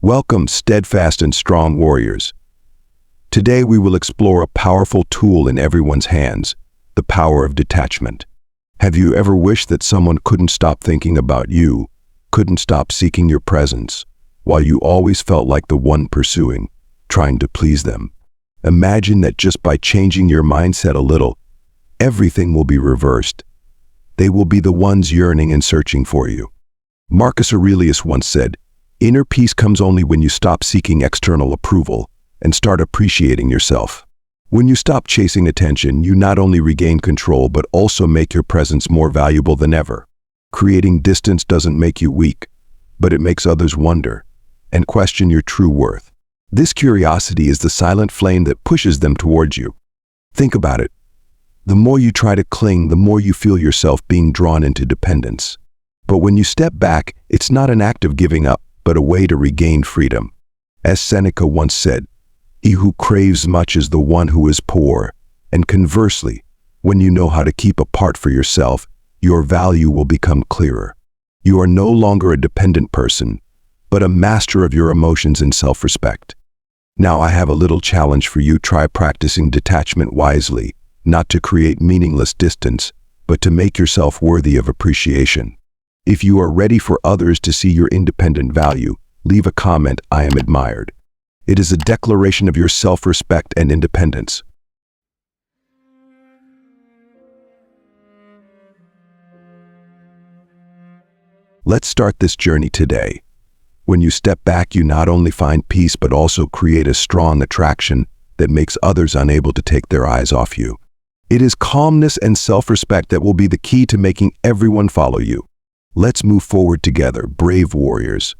Welcome, steadfast and strong warriors. Today we will explore a powerful tool in everyone's hands, the power of detachment. Have you ever wished that someone couldn't stop thinking about you, couldn't stop seeking your presence, while you always felt like the one pursuing, trying to please them? Imagine that just by changing your mindset a little, everything will be reversed. They will be the ones yearning and searching for you. Marcus Aurelius once said, "Inner peace comes only when you stop seeking external approval and start appreciating yourself." When you stop chasing attention, you not only regain control but also make your presence more valuable than ever. Creating distance doesn't make you weak, but it makes others wonder and question your true worth. This curiosity is the silent flame that pushes them towards you. Think about it. The more you try to cling, the more you feel yourself being drawn into dependence. But when you step back, it's not an act of giving up, but a way to regain freedom. As Seneca once said, "He who craves much is the one who is poor." And conversely, when you know how to keep apart for yourself, your value will become clearer. You are no longer a dependent person, but a master of your emotions and self-respect. Now I have a little challenge for you. Try practicing detachment wisely, not to create meaningless distance, but to make yourself worthy of appreciation. If you are ready for others to see your independent value, leave a comment, "I am admired." It is a declaration of your self-respect and independence. Let's start this journey today. When you step back, you not only find peace but also create a strong attraction that makes others unable to take their eyes off you. It is calmness and self-respect that will be the key to making everyone follow you. Let's move forward together, brave warriors.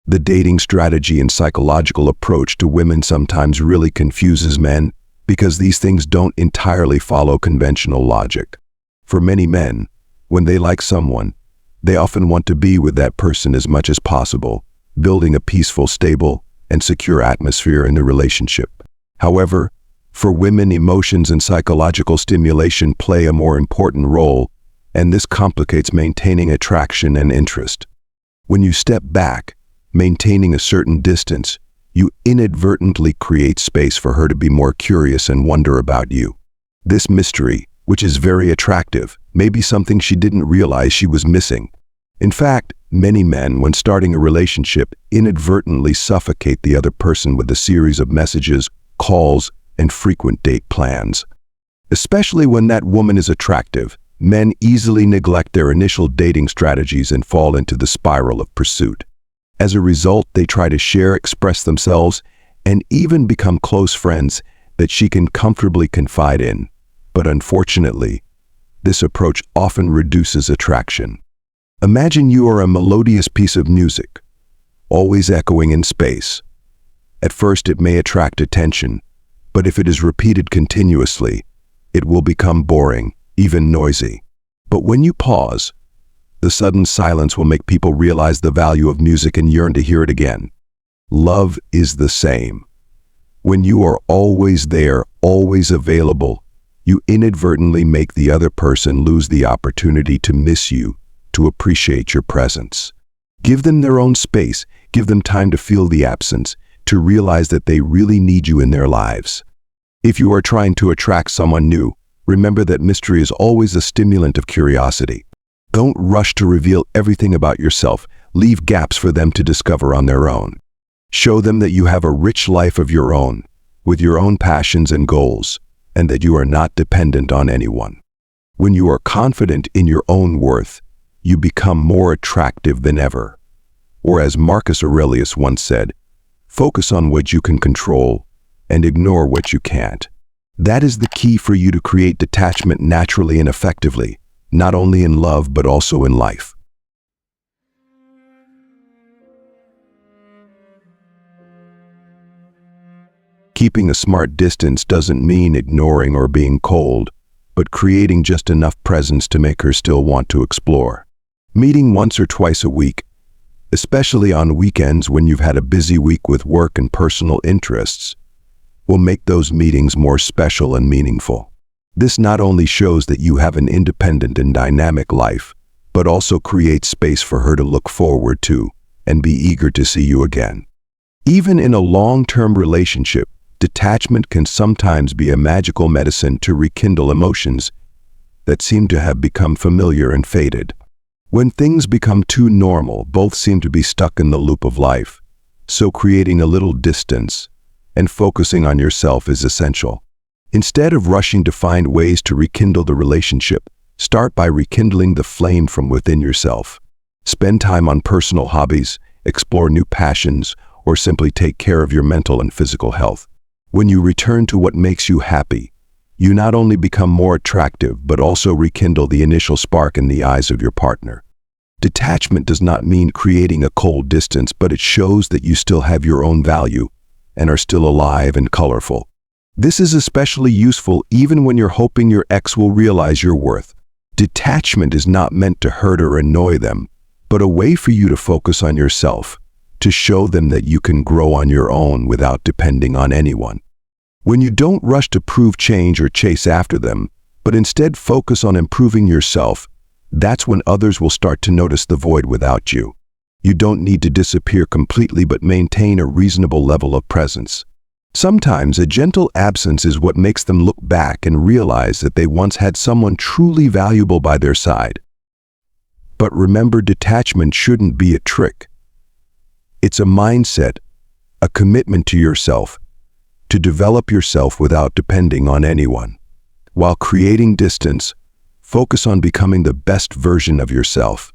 The dating strategy and psychological approach to women sometimes really confuses men because these things don't entirely follow conventional logic. For many men, when they like someone, they often want to be with that person as much as possible, building a peaceful, stable, and secure atmosphere in the relationship. However, for women, emotions and psychological stimulation play a more important role, and this complicates maintaining attraction and interest. When you step back, maintaining a certain distance, you inadvertently create space for her to be more curious and wonder about you. This mystery, which is very attractive, may be something she didn't realize she was missing. In fact, many men, when starting a relationship, inadvertently suffocate the other person with a series of messages, calls, and frequent date plans. Especially when that woman is attractive, men easily neglect their initial dating strategies and fall into the spiral of pursuit. As a result, they try to share, express themselves, and even become close friends that she can comfortably confide in. But unfortunately, this approach often reduces attraction. Imagine you are a melodious piece of music, always echoing in space. At first, it may attract attention, but if it is repeated continuously, it will become boring, even noisy. But when you pause, the sudden silence will make people realize the value of music and yearn to hear it again. Love is the same. When you are always there, always available, you inadvertently make the other person lose the opportunity to miss you, to appreciate your presence. Give them their own space, give them time to feel the absence, to realize that they really need you in their lives. If you are trying to attract someone new, remember that mystery is always a stimulant of curiosity. Don't rush to reveal everything about yourself. Leave gaps for them to discover on their own. Show them that you have a rich life of your own, with your own passions and goals, and that you are not dependent on anyone. When you are confident in your own worth, you become more attractive than ever. Or as Marcus Aurelius once said, "Focus on what you can control and ignore what you can't." That is the key for you to create detachment naturally and effectively, not only in love but also in life. Keeping a smart distance doesn't mean ignoring or being cold, but creating just enough presence to make her still want to explore. Meeting once or twice a week, especially on weekends when you've had a busy week with work and personal interests, will make those meetings more special and meaningful. This not only shows that you have an independent and dynamic life, but also creates space for her to look forward to and be eager to see you again. Even in a long-term relationship, detachment can sometimes be a magical medicine to rekindle emotions that seem to have become familiar and faded. When things become too normal, both seem to be stuck in the loop of life, so creating a little distance and focusing on yourself is essential. Instead of rushing to find ways to rekindle the relationship, start by rekindling the flame from within yourself. Spend time on personal hobbies, explore new passions, or simply take care of your mental and physical health. When you return to what makes you happy, you not only become more attractive, but also rekindle the initial spark in the eyes of your partner. Detachment does not mean creating a cold distance, but it shows that you still have your own value and are still alive and colorful. This is especially useful even when you're hoping your ex will realize your worth. Detachment is not meant to hurt or annoy them, but a way for you to focus on yourself, to show them that you can grow on your own without depending on anyone. When you don't rush to prove change or chase after them, but instead focus on improving yourself, that's when others will start to notice the void without you. You don't need to disappear completely, but maintain a reasonable level of presence. Sometimes a gentle absence is what makes them look back and realize that they once had someone truly valuable by their side. But remember, detachment shouldn't be a trick. It's a mindset, a commitment to yourself, to develop yourself without depending on anyone. While creating distance, focus on becoming the best version of yourself.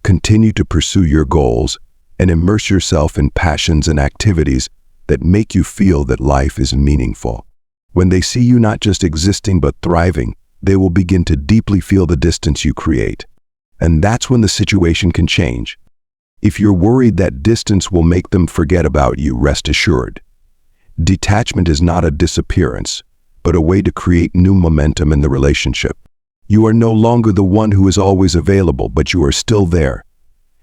Continue to pursue your goals and immerse yourself in passions and activities that make you feel that life is meaningful. When they see you not just existing but thriving, they will begin to deeply feel the distance you create. And that's when the situation can change. If you're worried that distance will make them forget about you, rest assured. Detachment is not a disappearance, but a way to create new momentum in the relationship. You are no longer the one who is always available, but you are still there.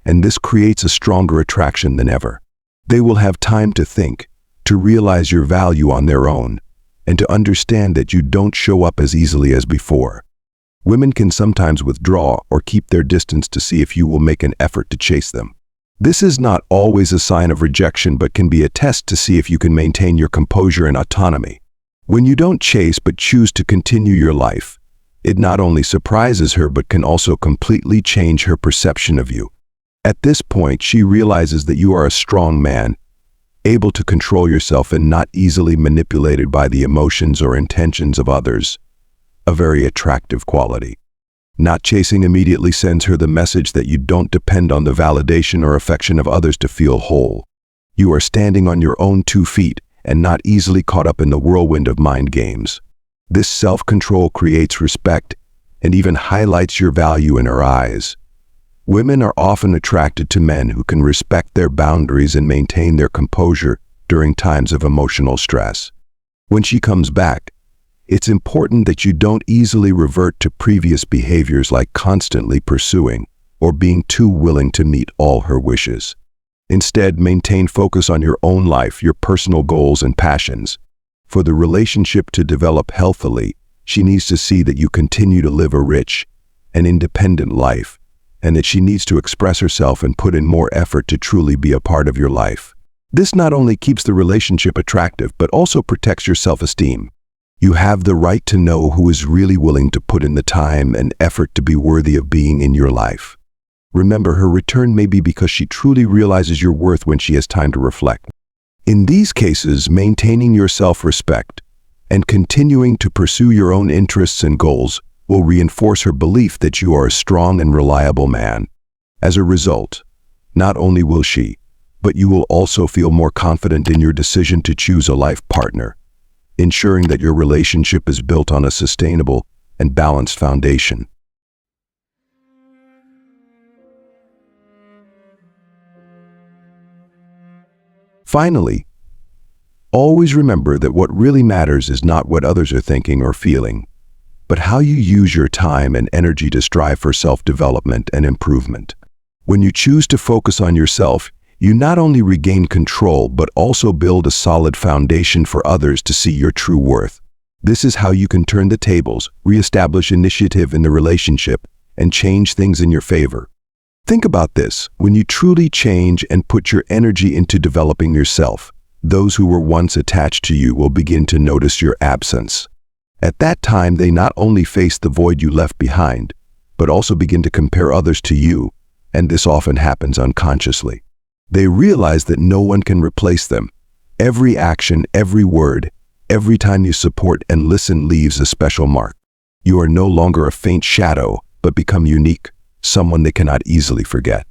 And this creates a stronger attraction than ever. They will have time to think, to realize your value on their own, and to understand that you don't show up as easily as before. Women can sometimes withdraw or keep their distance to see if you will make an effort to chase them. This is not always a sign of rejection, but can be a test to see if you can maintain your composure and autonomy. When you don't chase but choose to continue your life, it not only surprises her but can also completely change her perception of you. At this point, she realizes that you are a strong man, able to control yourself and not easily manipulated by the emotions or intentions of others, a very attractive quality. Not chasing immediately sends her the message that you don't depend on the validation or affection of others to feel whole. You are standing on your own 2 feet and not easily caught up in the whirlwind of mind games. This self-control creates respect and even highlights your value in her eyes. Women are often attracted to men who can respect their boundaries and maintain their composure during times of emotional stress. When she comes back, it's important that you don't easily revert to previous behaviors like constantly pursuing or being too willing to meet all her wishes. Instead, maintain focus on your own life, your personal goals and passions. For the relationship to develop healthily, she needs to see that you continue to live a rich and independent life, and that she needs to express herself and put in more effort to truly be a part of your life. This not only keeps the relationship attractive, but also protects your self-esteem. You have the right to know who is really willing to put in the time and effort to be worthy of being in your life. Remember, her return may be because she truly realizes your worth when she has time to reflect. In these cases, maintaining your self-respect and continuing to pursue your own interests and goals will reinforce her belief that you are a strong and reliable man. As a result, not only will she, but you will also feel more confident in your decision to choose a life partner, ensuring that your relationship is built on a sustainable and balanced foundation. Finally, always remember that what really matters is not what others are thinking or feeling, but how you use your time and energy to strive for self-development and improvement. When you choose to focus on yourself, you not only regain control, but also build a solid foundation for others to see your true worth. This is how you can turn the tables, reestablish initiative in the relationship, and change things in your favor. Think about this. When you truly change and put your energy into developing yourself, those who were once attached to you will begin to notice your absence. At that time, they not only face the void you left behind, but also begin to compare others to you, and this often happens unconsciously. They realize that no one can replace them. Every action, every word, every time you support and listen leaves a special mark. You are no longer a faint shadow, but become unique, someone they cannot easily forget.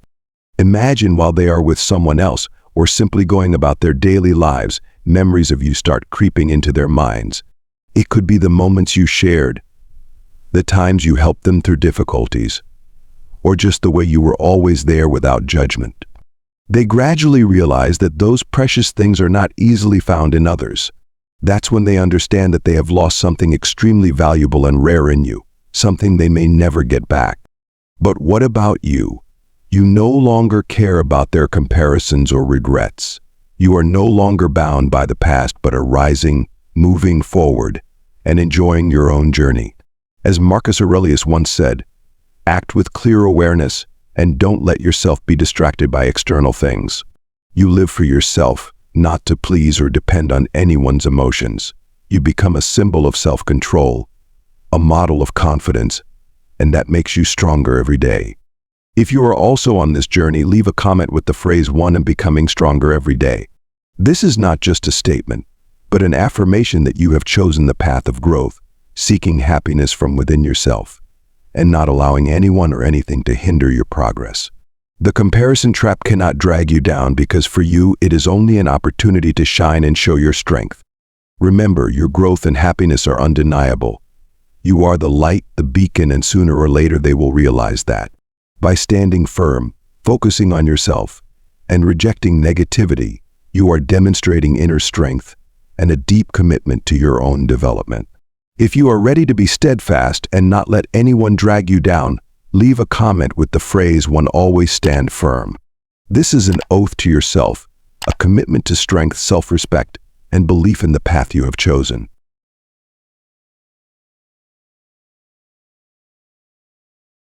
Imagine while they are with someone else or simply going about their daily lives, memories of you start creeping into their minds. It could be the moments you shared, the times you helped them through difficulties, or just the way you were always there without judgment. They gradually realize that those precious things are not easily found in others. That's when they understand that they have lost something extremely valuable and rare in you, something they may never get back. But what about you? You no longer care about their comparisons or regrets. You are no longer bound by the past but are rising, moving forward, and enjoying your own journey. As Marcus Aurelius once said, act with clear awareness and don't let yourself be distracted by external things. You live for yourself, not to please or depend on anyone's emotions. You become a symbol of self-control, a model of confidence, and that makes you stronger every day. If you are also on this journey, leave a comment with the phrase "one" and becoming stronger every day. This is not just a statement, but an affirmation that you have chosen the path of growth, seeking happiness from within yourself, and not allowing anyone or anything to hinder your progress. The comparison trap cannot drag you down because for you it is only an opportunity to shine and show your strength. Remember, your growth and happiness are undeniable. You are the light, the beacon, and sooner or later they will realize that. By standing firm, focusing on yourself, and rejecting negativity, you are demonstrating inner strength and a deep commitment to your own development. If you are ready to be steadfast and not let anyone drag you down, leave a comment with the phrase "one always stand firm." This is an oath to yourself, a commitment to strength, self-respect, and belief in the path you have chosen.